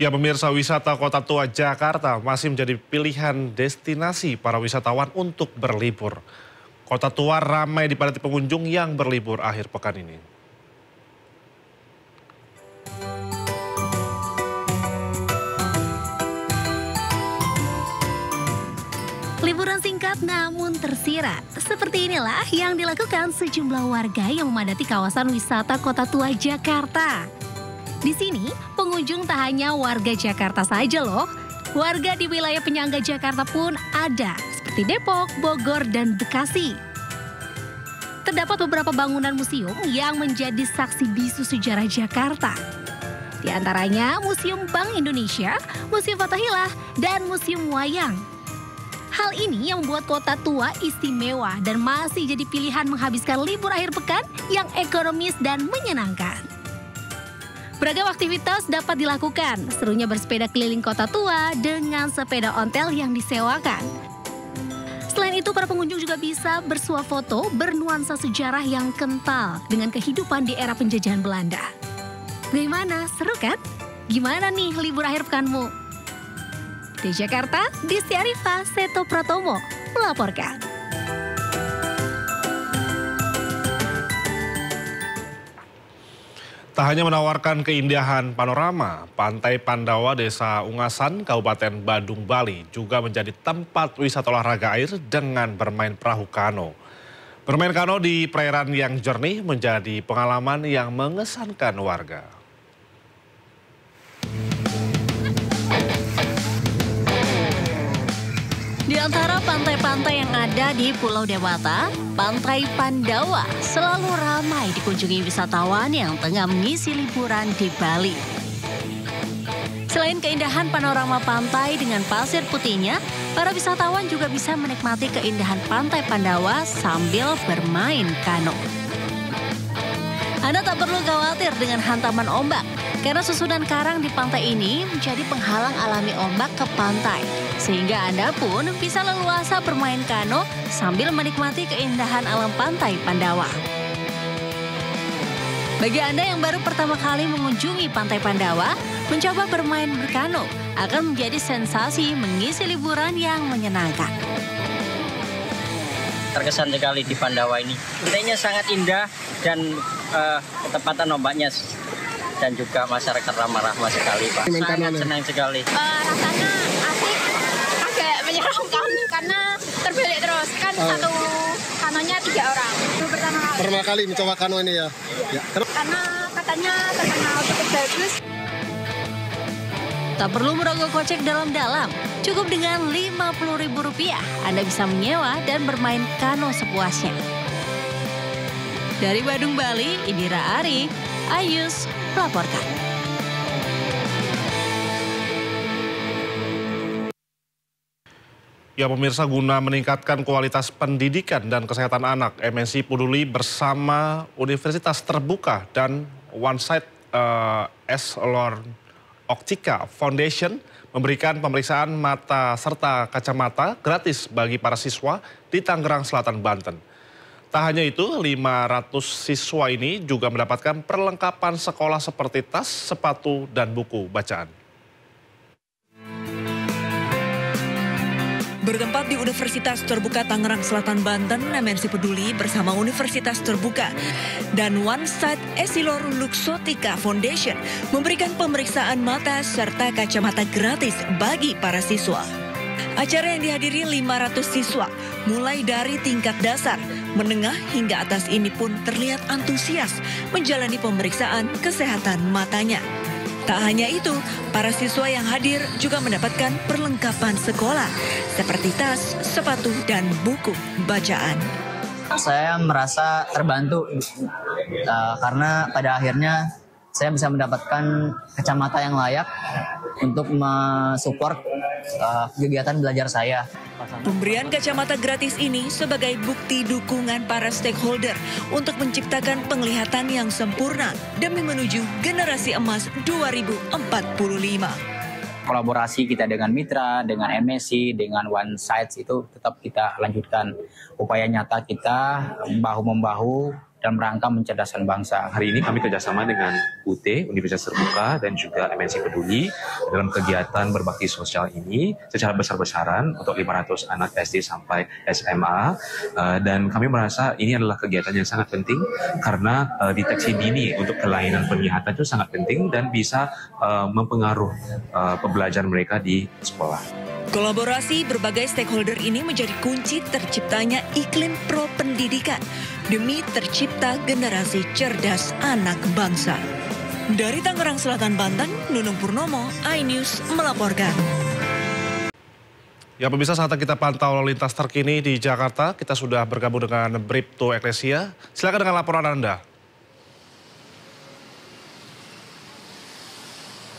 Ya pemirsa, wisata Kota Tua Jakarta masih menjadi pilihan destinasi para wisatawan untuk berlibur. Kota Tua ramai dipadati pengunjung yang berlibur akhir pekan ini. Liburan singkat namun tersirat. Seperti inilah yang dilakukan sejumlah warga yang memadati kawasan wisata Kota Tua Jakarta. Di sini, pengunjung tak hanya warga Jakarta saja loh. Warga di wilayah penyangga Jakarta pun ada, seperti Depok, Bogor, dan Bekasi. Terdapat beberapa bangunan museum yang menjadi saksi bisu sejarah Jakarta. Di antaranya Museum Bank Indonesia, Museum Fathahillah, dan Museum Wayang. Hal ini yang membuat Kota Tua istimewa dan masih jadi pilihan menghabiskan libur akhir pekan yang ekonomis dan menyenangkan. Beragam aktivitas dapat dilakukan, serunya bersepeda keliling Kota Tua dengan sepeda ontel yang disewakan. Selain itu, para pengunjung juga bisa bersuah foto bernuansa sejarah yang kental dengan kehidupan di era penjajahan Belanda. Bagaimana? Seru kan? Gimana nih libur akhir pekanmu? Di Jakarta, Disti Arifa, Seto Pratomo melaporkan. Tak hanya menawarkan keindahan panorama, Pantai Pandawa, Desa Ungasan, Kabupaten Badung, Bali juga menjadi tempat wisata olahraga air dengan bermain perahu kano. Bermain kano di perairan yang jernih menjadi pengalaman yang mengesankan warga. Di antara pantai-pantai yang ada di Pulau Dewata, Pantai Pandawa selalu ramai dikunjungi wisatawan yang tengah mengisi liburan di Bali. Selain keindahan panorama pantai dengan pasir putihnya, para wisatawan juga bisa menikmati keindahan Pantai Pandawa sambil bermain kano. Anda tak perlu khawatir dengan hantaman ombak, karena susunan karang di pantai ini menjadi penghalang alami ombak ke pantai. Sehingga Anda pun bisa leluasa bermain kano sambil menikmati keindahan alam Pantai Pandawa. Bagi Anda yang baru pertama kali mengunjungi Pantai Pandawa, mencoba bermain berkano akan menjadi sensasi mengisi liburan yang menyenangkan. Terkesan sekali di Pandawa ini. Pantainya sangat indah dan ketepatan ombaknya dan juga masyarakat ramah-ramah sekali, Pak. Sangat senang sekali. Rasanya asik, agak menyeramkan karena terbalik terus. Kan satu kanonya 3 orang. Pertama kali mencoba kano ini ya? Ya. Karena katanya terkenal cukup bagus. Tak perlu merogoh kocek dalam-dalam, cukup dengan Rp50.000 Anda bisa menyewa dan bermain kano sepuasnya. Dari Badung, Bali, Indira Ari, Ayus melaporkan. Ya pemirsa, guna meningkatkan kualitas pendidikan dan kesehatan anak, MNC peduli bersama Universitas Terbuka dan One Sight Essilor Optika Foundation memberikan pemeriksaan mata serta kacamata gratis bagi para siswa di Tangerang Selatan, Banten. Tak hanya itu, 500 siswa ini juga mendapatkan perlengkapan sekolah seperti tas, sepatu, dan buku bacaan. Bertempat di Universitas Terbuka Tangerang Selatan, Banten, MNC Peduli bersama Universitas Terbuka dan One Sight Essilor Luxottica Foundation memberikan pemeriksaan mata serta kacamata gratis bagi para siswa. Acara yang dihadiri 500 siswa, mulai dari tingkat dasar, menengah hingga atas ini pun terlihat antusias menjalani pemeriksaan kesehatan matanya. Tak hanya itu, para siswa yang hadir juga mendapatkan perlengkapan sekolah seperti tas, sepatu, dan buku bacaan. Saya merasa terbantu karena pada akhirnya saya bisa mendapatkan kacamata yang layak untuk mensupport kegiatan belajar saya. Pemberian kacamata gratis ini sebagai bukti dukungan para stakeholder untuk menciptakan penglihatan yang sempurna demi menuju generasi emas 2045. Kolaborasi kita dengan mitra, dengan MNC, dengan One Sight itu tetap kita lanjutkan. Upaya nyata kita bahu-membahu dalam rangka mencerdaskan bangsa. Hari ini kami kerjasama dengan UT, Universitas Terbuka, dan juga MNC Peduli dalam kegiatan berbakti sosial ini secara besar-besaran untuk 500 anak SD sampai SMA. Dan kami merasa ini adalah kegiatan yang sangat penting karena deteksi dini untuk kelainan penglihatan itu sangat penting dan bisa mempengaruhi pembelajaran mereka di sekolah. Kolaborasi berbagai stakeholder ini menjadi kunci terciptanya iklim pro pendidikan demi tercipta generasi cerdas anak bangsa. Dari Tangerang Selatan, Banten, Nunung Purnomo, iNews melaporkan. Ya pemirsa, saat kita pantau lalu lintas terkini di Jakarta, kita sudah bergabung dengan Bribtu Eklesia. Silakan dengan laporan Anda.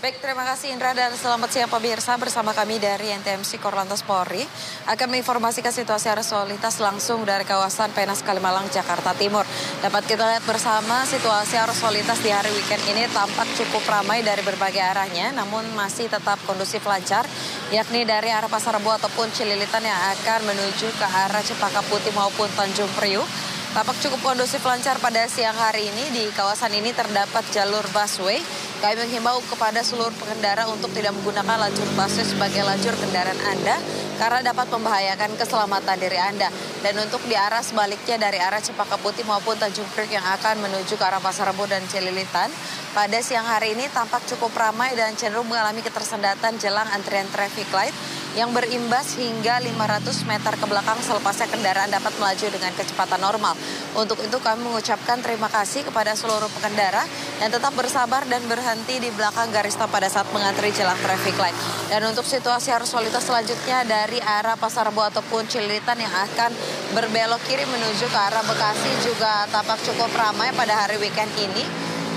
Baik, terima kasih Indra dan selamat siang pemirsa. Bersama kami dari NTMC Korlantas Polri akan menginformasikan situasi arus lalu lintas langsung dari kawasan Penas Kalimalang, Jakarta Timur. Dapat kita lihat bersama situasi arus lalu lintas di hari weekend ini tampak cukup ramai dari berbagai arahnya, namun masih tetap kondusif lancar, yakni dari arah Pasar Rebo ataupun Cililitan yang akan menuju ke arah Cempaka Putih maupun Tanjung Priuk. Tampak cukup kondusif lancar pada siang hari ini. Di kawasan ini terdapat jalur busway. Kami menghimbau kepada seluruh pengendara untuk tidak menggunakan lajur busway sebagai lajur kendaraan Anda karena dapat membahayakan keselamatan diri Anda. Dan untuk di arah sebaliknya dari arah Cempaka Putih maupun Tanjung Priok yang akan menuju ke arah Pasar Rebo dan Cililitan, pada siang hari ini tampak cukup ramai dan cenderung mengalami ketersendatan jelang antrian traffic light yang berimbas hingga 500 meter ke belakang selepasnya kendaraan dapat melaju dengan kecepatan normal. Untuk itu kami mengucapkan terima kasih kepada seluruh pengendara dan tetap bersabar dan berhenti di belakang garis stop pada saat mengantri jelang traffic light. Dan untuk situasi arus lalu lintas selanjutnya dari arah Pasar Rebo ataupun Cililitan yang akan berbelok kiri menuju ke arah Bekasi juga tampak cukup ramai pada hari weekend ini.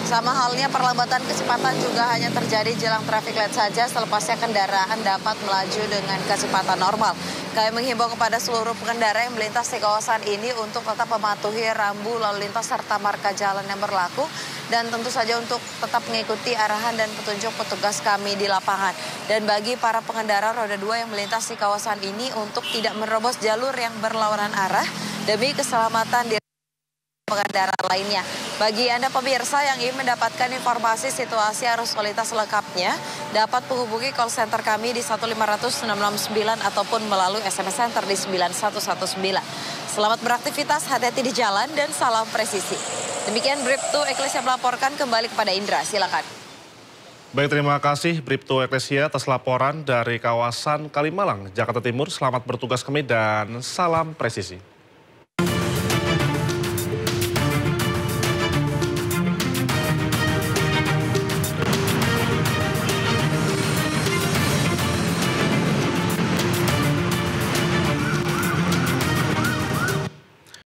Sama halnya perlambatan kecepatan juga hanya terjadi jelang traffic light saja, selepasnya kendaraan dapat melaju dengan kecepatan normal. Kami menghimbau kepada seluruh pengendara yang melintas di kawasan ini untuk tetap mematuhi rambu lalu lintas serta marka jalan yang berlaku dan tentu saja untuk tetap mengikuti arahan dan petunjuk petugas kami di lapangan. Dan bagi para pengendara roda 2 yang melintas di kawasan ini untuk tidak menerobos jalur yang berlawanan arah demi keselamatan diri pengendara lainnya. Bagi Anda pemirsa yang ingin mendapatkan informasi situasi arus lalu lintas selengkapnya, dapat menghubungi call center kami di 1500669 ataupun melalui SMS Center di 9119. Selamat beraktivitas, hati-hati di jalan dan salam presisi. Demikian Bribtu Eklesia melaporkan, kembali kepada Indra, silakan. Baik, terima kasih Bribtu Eklesia atas laporan dari kawasan Kalimalang, Jakarta Timur. Selamat bertugas kembali dan salam presisi.